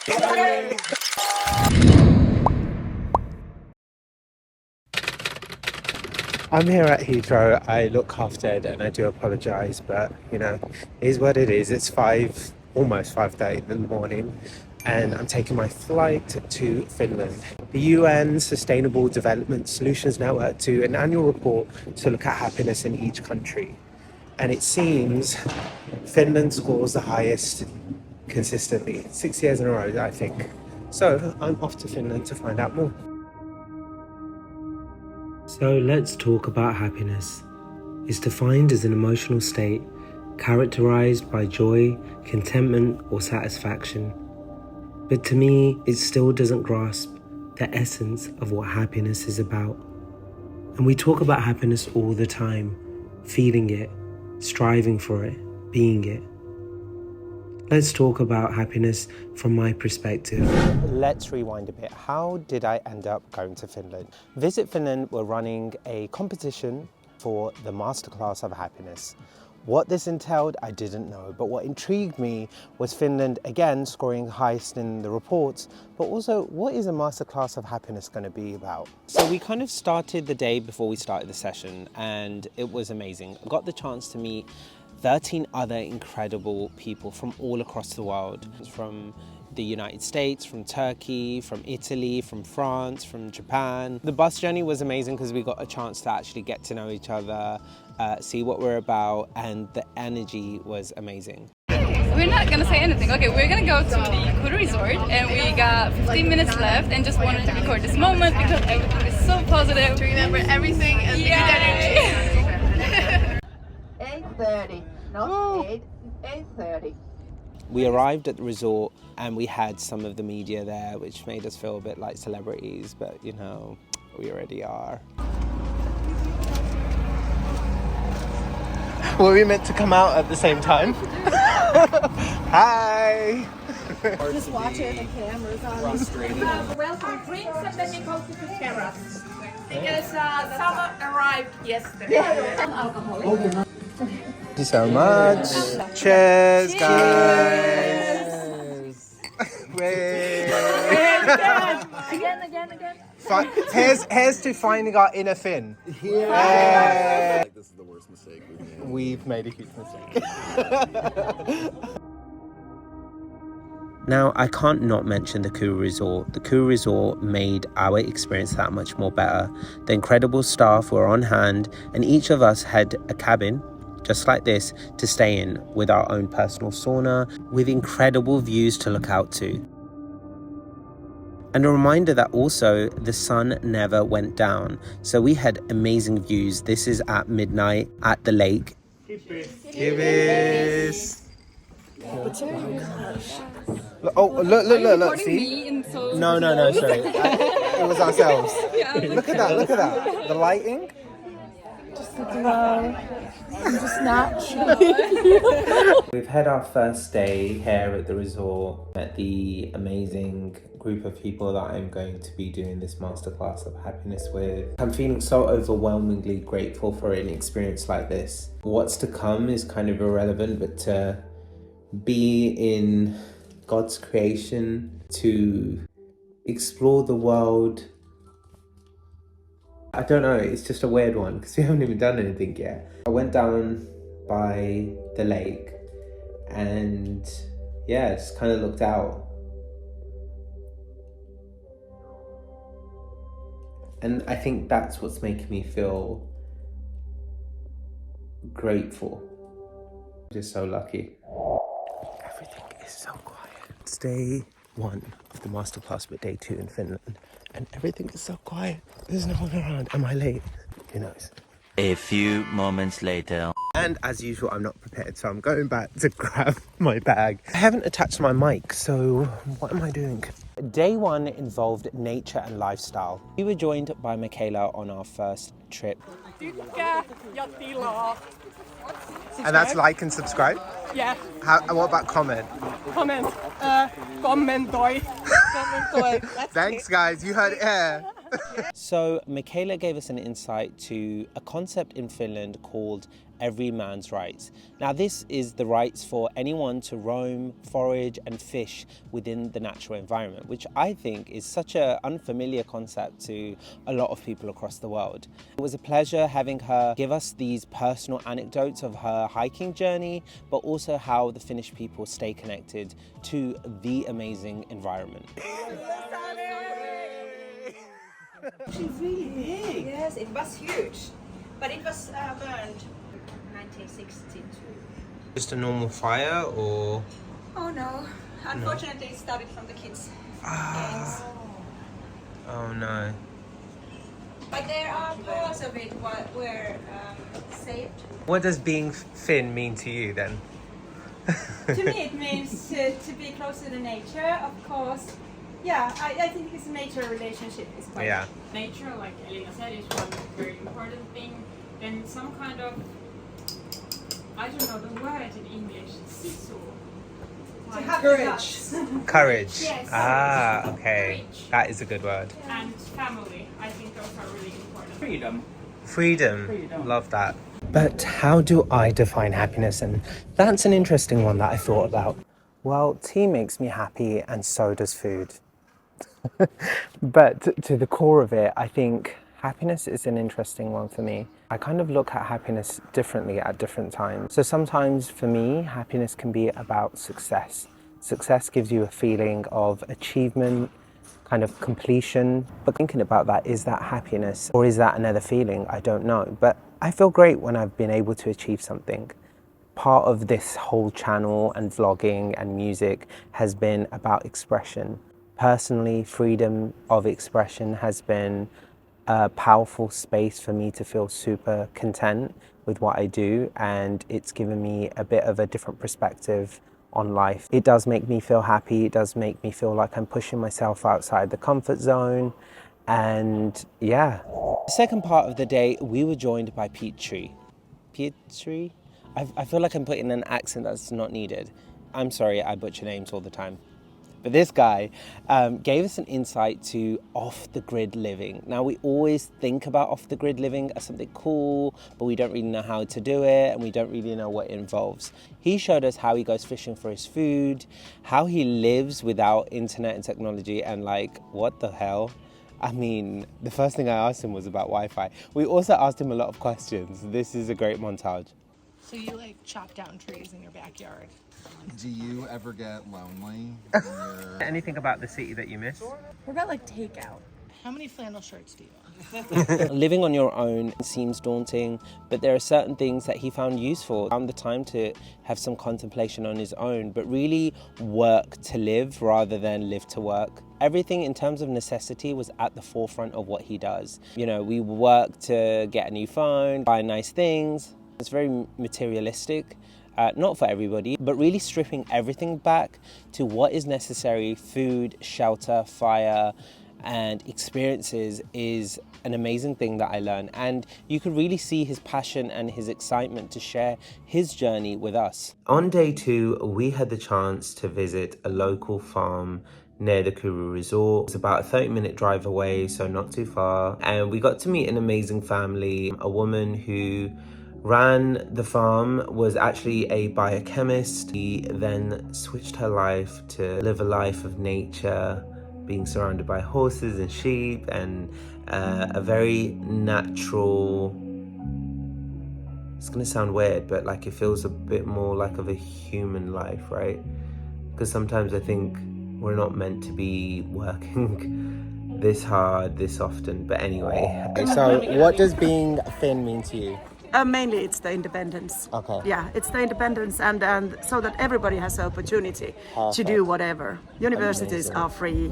I'm here at Heathrow. I look half dead and I do apologise, but you know, it is what it is. It's almost 5:30 in the morning, and I'm taking my flight to Finland. The UN Sustainable Development Solutions Network do an annual report to look at happiness in each country. And it seems Finland scores the highest consistently, 6 years in a row, I think. So I'm off to Finland to find out more. So let's talk about happiness. It's defined as an emotional state characterized by joy, contentment, or satisfaction. But to me, it still doesn't grasp the essence of what happiness is about. And we talk about happiness all the time, feeling it, striving for it, being it. Let's talk about happiness from my perspective. Let's rewind a bit. How did I end up going to Finland? Visit Finland were running a competition for the Masterclass of Happiness. What this entailed, I didn't know, but what intrigued me was Finland, again, scoring highest in the reports, but also what is a Masterclass of Happiness going to be about? So we kind of started the day before we started the session, and it was amazing. I got the chance to meet 13 other incredible people from all across the world, from the United States, from Turkey, from Italy, from France, from Japan. The bus journey was amazing because we got a chance to actually get to know each other, see what we're about, and the energy was amazing. We're not gonna say anything. Okay, we're gonna go to the Kuru resort and we got 15 minutes left and just wanted to record this moment because everything is so positive. To remember everything and the good energy. 8:30, not 8:30. We arrived at the resort and we had some of the media there, which made us feel a bit like celebrities, but you know, we already are. Were we meant to come out at the same time? Hi! Just watching the cameras on. Welcome, drinks and then we go to the terrace. Because summer arrived yesterday. Alcoholic. Thank you so much. Cheers, guys. Wait. Again. Here's to finding our inner Finn. Yeah. This is the worst mistake we've made. We've made a huge mistake. Now, I can't not mention the Kuru resort. The Kuru resort made our experience that much more better. The incredible staff were on hand, and each of us had a cabin just like this to stay in, with our own personal sauna, with incredible views to look out to. And a reminder that also the sun never went down, so we had amazing views. This is at midnight at the lake. Kibis. Oh, look, see? No, sorry. It was ourselves. Look at that, the lighting. Just the glow. I'm just not sure. We've had our first day here at the resort, met the amazing group of people that I'm going to be doing this Masterclass of Happiness with. I'm feeling so overwhelmingly grateful for an experience like this. What's to come is kind of irrelevant, but to be in God's creation, to explore the world, I don't know, it's just a weird one because we haven't even done anything yet. I went down by the lake and yeah, just kind of looked out. And I think that's what's making me feel grateful. I'm just so lucky. Everything is so quiet. It's day 1 of the masterclass, but day 2 in Finland. And everything is so quiet. There's no one around. Am I late? Who knows? A few moments later. And as usual, I'm not prepared, so I'm going back to grab my bag. I haven't attached my mic, so what am I doing? Day 1 involved nature and lifestyle. We were joined by Michaela on our first trip. And that's like and subscribe? Yeah. What about comment? Comment. Kommentoi. Thanks, guys. You heard it here. So Michaela gave us an insight to a concept in Finland called Everyman's rights. Now this is the rights for anyone to roam, forage and fish within the natural environment, which I think is such an unfamiliar concept to a lot of people across the world. It was a pleasure having her give us these personal anecdotes of her hiking journey, but also how the Finnish people stay connected to the amazing environment. She's really big. Yes, it was huge, but it was burned 1962. Just a normal fire or? Oh no, unfortunately it started from the kids' games. Oh no. But there are parts of it were saved. What does being Finn mean to you then? To me it means to be close to the nature, of course. Yeah, I think this nature relationship is quite... Yeah. Nature, like Elina said, is one very important thing. Then some kind of, I don't know the word in English, sisu. To have courage. Courage. Yes. Ah, okay. Courage. That is a good word. And family, I think those are really important. Freedom. Love that. But how do I define happiness? And that's an interesting one that I thought about. Well, tea makes me happy and so does food. But to the core of it, I think happiness is an interesting one for me. I kind of look at happiness differently at different times. So sometimes for me, happiness can be about success. Success gives you a feeling of achievement, kind of completion. But thinking about that, is that happiness or is that another feeling? I don't know. But I feel great when I've been able to achieve something. Part of this whole channel and vlogging and music has been about expression. Personally, freedom of expression has been a powerful space for me to feel super content with what I do, and it's given me a bit of a different perspective on life. It does make me feel happy, it does make me feel like I'm pushing myself outside the comfort zone, and yeah. The second part of the day, we were joined by Petri. I feel like I'm putting an accent that's not needed. I'm sorry, I butcher names all the time. But this guy gave us an insight to off-the-grid living. Now, we always think about off-the-grid living as something cool, but we don't really know how to do it, and we don't really know what it involves. He showed us how he goes fishing for his food, how he lives without internet and technology, and like, what the hell? I mean, the first thing I asked him was about Wi-Fi. We also asked him a lot of questions. This is a great montage. So you like chop down trees in your backyard? Do you ever get lonely? Anything about the city that you miss? What about like takeout? How many flannel shirts do you own? Living on your own seems daunting, but there are certain things that he found useful. Found the time to have some contemplation on his own, but really work to live rather than live to work. Everything in terms of necessity was at the forefront of what he does. You know, we work to get a new phone, buy nice things. It's very materialistic. Not for everybody, but really stripping everything back to what is necessary. Food, shelter, fire, and experiences is an amazing thing that I learned. And you could really see his passion and his excitement to share his journey with us. On day 2, we had the chance to visit a local farm near the Kuru resort. It's about a 30-minute drive away, so not too far. And we got to meet an amazing family, a woman who ran the farm, was actually a biochemist. She then switched her life to live a life of nature, being surrounded by horses and sheep, and a very natural, it's gonna sound weird, but like it feels a bit more like of a human life, right? Because sometimes I think we're not meant to be working this hard, this often, but anyway. So what does being Finn mean to you? Mainly it's the independence. Okay. Yeah, it's the independence and so that everybody has the opportunity to do whatever. Universities are free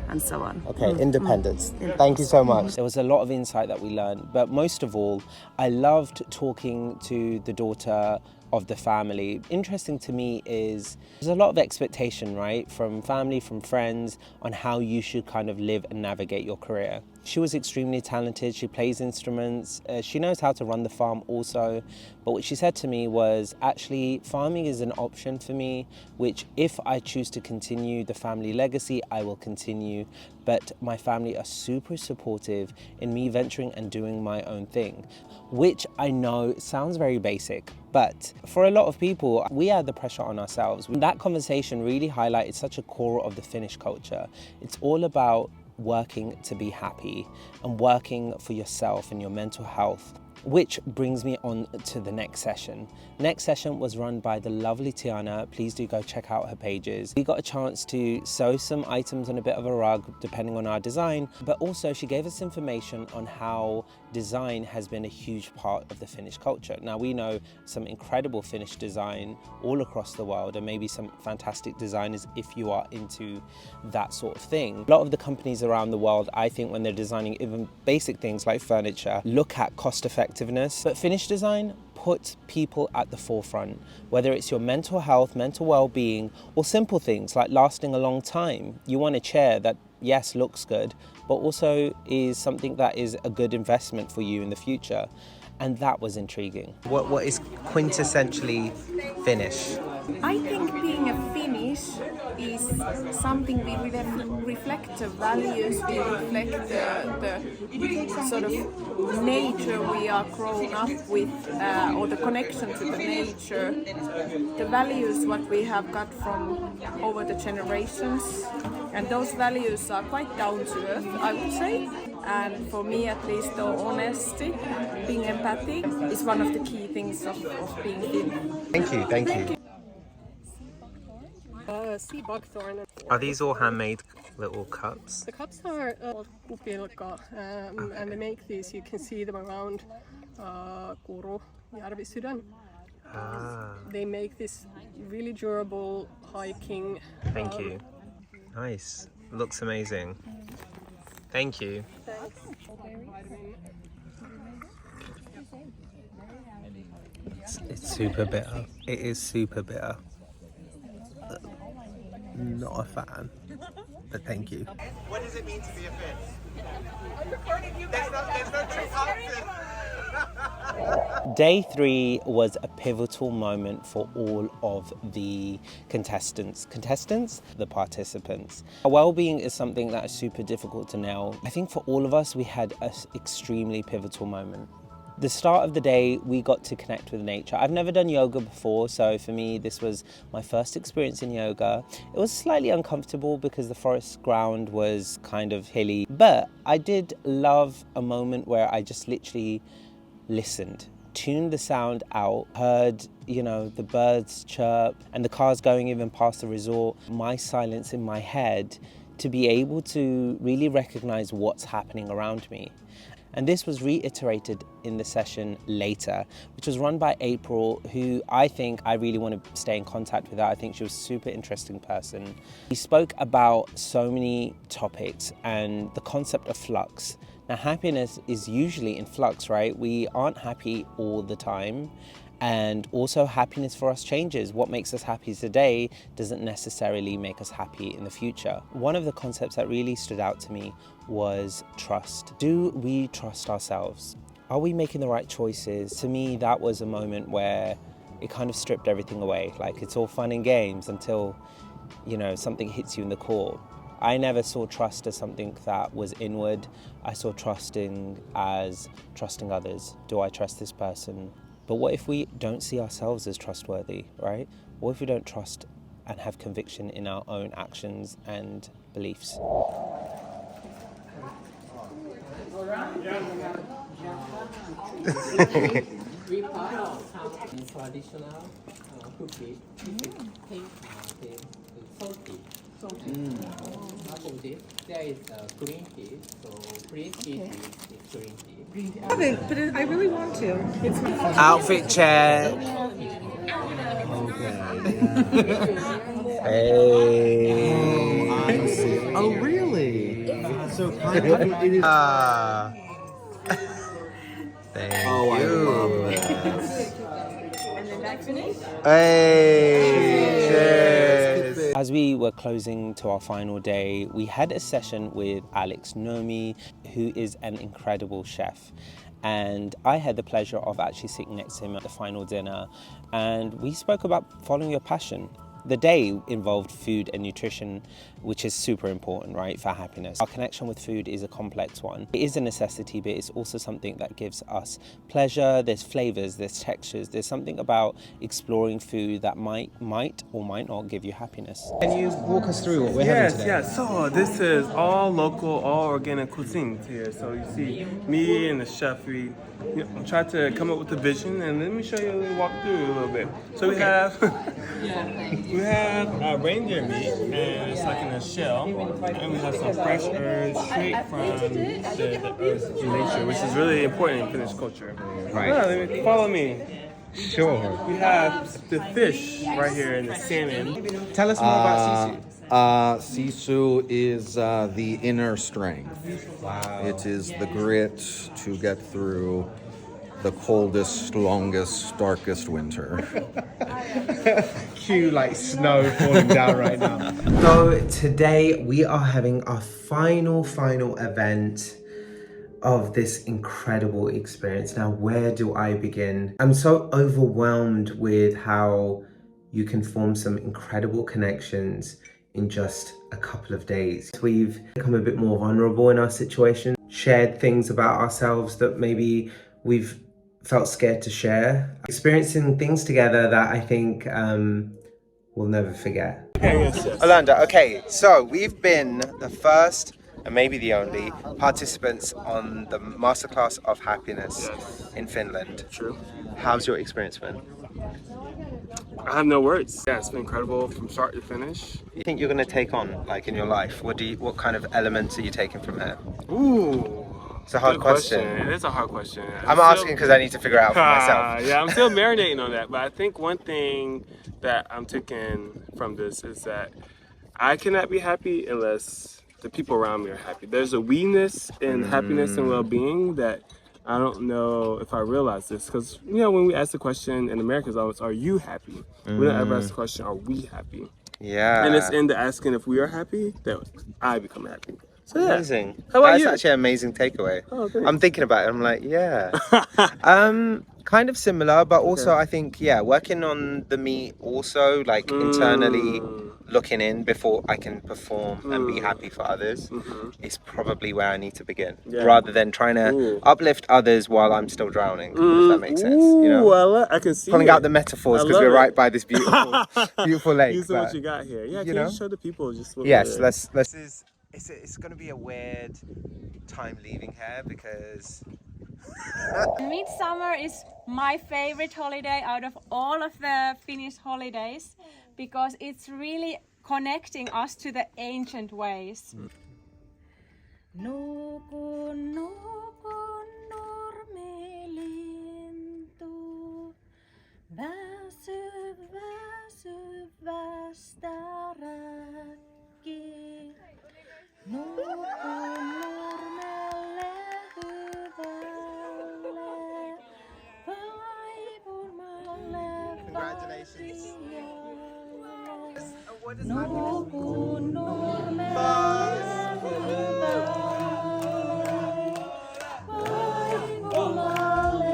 and so on. Okay, independence. Thank you so much. There was a lot of insight that we learned, but most of all, I loved talking to the daughter of the family. Interesting to me is there's a lot of expectation, right, from family, from friends, on how you should kind of live and navigate your career. She was extremely talented, she plays instruments, she knows how to run the farm also, but what she said to me was, actually farming is an option for me, which if I choose to continue the family legacy, I will continue, but my family are super supportive in me venturing and doing my own thing, which I know sounds very basic, but for a lot of people, we add the pressure on ourselves. That conversation really highlighted such a core of the Finnish culture. It's all about working to be happy and working for yourself and your mental health. Which brings me on to the next session. Next session was run by the lovely Tiana. Please do go check out her pages. We got a chance to sew some items on a bit of a rug, depending on our design, but also she gave us information on how design has been a huge part of the Finnish culture. Now we know some incredible Finnish design all across the world, and maybe some fantastic designers if you are into that sort of thing. A lot of the companies around the world, I think when they're designing even basic things like furniture, look at cost effectiveness, but Finnish design put people at the forefront, whether it's your mental health, mental well-being, or simple things like lasting a long time. You want a chair that, yes, looks good, but also is something that is a good investment for you in the future. And that was intriguing. What is quintessentially Finnish? I think being a Finnish is something we reflect the values, we reflect the sort of nature we are grown up with, or the connection to the nature, the values what we have got from over the generations, and those values are quite down to earth, I would say. And for me at least, the honesty, being empathic is one of the key things of being Finnish. Thank you. Sea buckthorn. Are these all handmade little cups? The cups are kupilka, and they make these, you can see them around Kuru, Järvisydän. They make this really durable hiking. Thank you. Nice. Looks amazing. Thank you. It's super bitter. It is super bitter. Not a fan, but thank you. What does it mean to be a Finn? I'm recording you guys. There's no true option. Day 3 was a pivotal moment for all of the contestants, the participants. Well-being is something that is super difficult to nail. I think for all of us, we had an extremely pivotal moment. The start of the day, we got to connect with nature. I've never done yoga before, so for me, this was my first experience in yoga. It was slightly uncomfortable because the forest ground was kind of hilly, but I did love a moment where I just literally listened, tuned the sound out, heard, the birds chirp and the cars going even past the resort, my silence in my head to be able to really recognize what's happening around me. And this was reiterated in the session later, which was run by April, who I think I really want to stay in contact with her. I think she was a super interesting person. We spoke about so many topics and the concept of flux. Now, happiness is usually in flux, right? We aren't happy all the time. And also happiness for us changes. What makes us happy today doesn't necessarily make us happy in the future. One of the concepts that really stood out to me was trust. Do we trust ourselves? Are we making the right choices? To me, that was a moment where it kind of stripped everything away. Like, it's all fun and games until, something hits you in the core. I never saw trust as something that was inward. I saw trusting as trusting others. Do I trust this person? But what if we don't see ourselves as trustworthy, right? What if we don't trust and have conviction in our own actions and beliefs? Traditional cookie, salty. Opposite, there is green tea, so green tea is green tea. I haven't, but I really want to. It's Outfit check. Hey. Oh, really? So kind of it is. Thank Oh, you. I love that. And then that's finished. Hey! Cheers! As we were closing to our final day, we had a session with Alex Nomi, who is an incredible chef. And I had the pleasure of actually sitting next to him at the final dinner, and we spoke about following your passion. The day involved food and nutrition, which is super important, right, for happiness. Our connection with food is a complex one. It is a necessity, but it's also something that gives us pleasure. There's flavors, there's textures. There's something about exploring food that might or might not give you happiness. Can you walk us through what we're having today? Yes. So this is all local, all organic cuisine here. So you see me and the chef, we try to come up with a vision, and let me show you, walk through a little bit. So we have reindeer meat, and it's like in a shell, and we have some fresh herbs straight from the earth in nature, which is really important in Finnish culture. Right. Follow me. Sure. We have the fish right here and the salmon. Tell us more about sisu. Sisu is the inner strength. Wow. It is the grit to get through the coldest, longest, darkest winter. Cue like snow falling down right now. So today we are having our final event of this incredible experience. Now, where do I begin? I'm so overwhelmed with how you can form some incredible connections in just a couple of days. We've become a bit more vulnerable in our situation, shared things about ourselves that maybe we've felt scared to share, experiencing things together that I think we'll never forget. Yes. Orlando, okay, so we've been the first and maybe the only participants on the Masterclass of Happiness in Finland. True. How's your experience been? I have no words. Yeah, it's been incredible from start to finish. You think you're going to take on, like, in your life? What kind of elements are you taking from here? Ooh. It's a hard question. It is a hard question. I'm asking because I need to figure it out for myself. Yeah, I'm still marinating on that. But I think one thing that I'm taking from this is that I cannot be happy unless the people around me are happy. There's a we-ness in happiness and well-being that I don't know if I realize this. Because, when we ask the question in America, it's always, are you happy? We don't ever ask the question, are we happy? Yeah. And it's in the asking if we are happy that I become happy. So, yeah. Amazing. How about That's you? actually an amazing takeaway. Oh, thanks. I'm thinking about it. I'm like, yeah. Kind of similar, but also I think, working on the me also, like internally looking in before I can perform and be happy for others is probably where I need to begin. Rather than trying to uplift others while I'm still drowning, if that makes sense. I can see pulling out the metaphors because we're right by this beautiful lake. Using what you got here. Yeah, can you show the people just what let's. It's going to be a weird time leaving here because Midsummer is my favorite holiday out of all of the Finnish holidays because it's really connecting us to the ancient ways. Nukun, nukun, nurmelintu, väsy, väsy, vastarakki. Nukun nurmelle hyvälle, vaipurmalle vartijalle. Nukun nurmelle hyvälle, vaipurmalle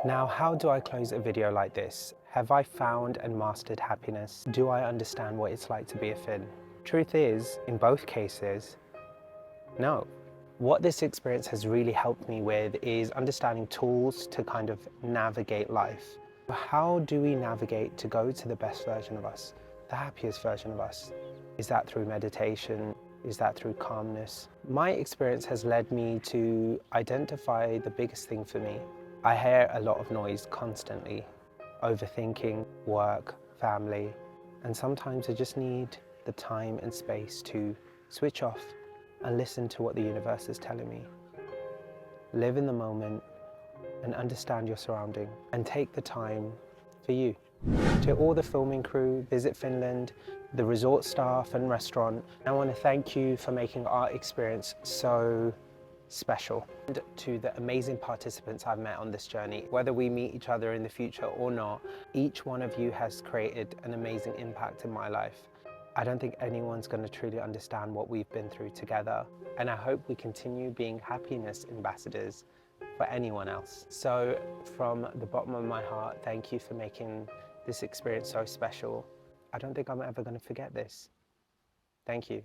Now, how do I close a video like this? Have I found and mastered happiness? Do I understand what it's like to be a Finn? Truth is, in both cases, no. What this experience has really helped me with is understanding tools to kind of navigate life. How do we navigate to go to the best version of us, the happiest version of us? Is that through meditation? Is that through calmness? My experience has led me to identify the biggest thing for me. I hear a lot of noise constantly. overthinking work, family, and sometimes I just need the time and space to switch off and listen to what the universe is telling me. Live in the moment and understand your surrounding and take the time for you. To all the filming crew, Visit Finland, the resort staff and restaurant, I want to thank you for making our experience so special. And to the amazing participants I've met on this journey, whether we meet each other in the future or not, each one of you has created an amazing impact in my life. I don't think anyone's going to truly understand what we've been through together, and I hope we continue being happiness ambassadors for anyone else. So from the bottom of my heart, thank you for making this experience so special. I don't think I'm ever going to forget this. Thank you.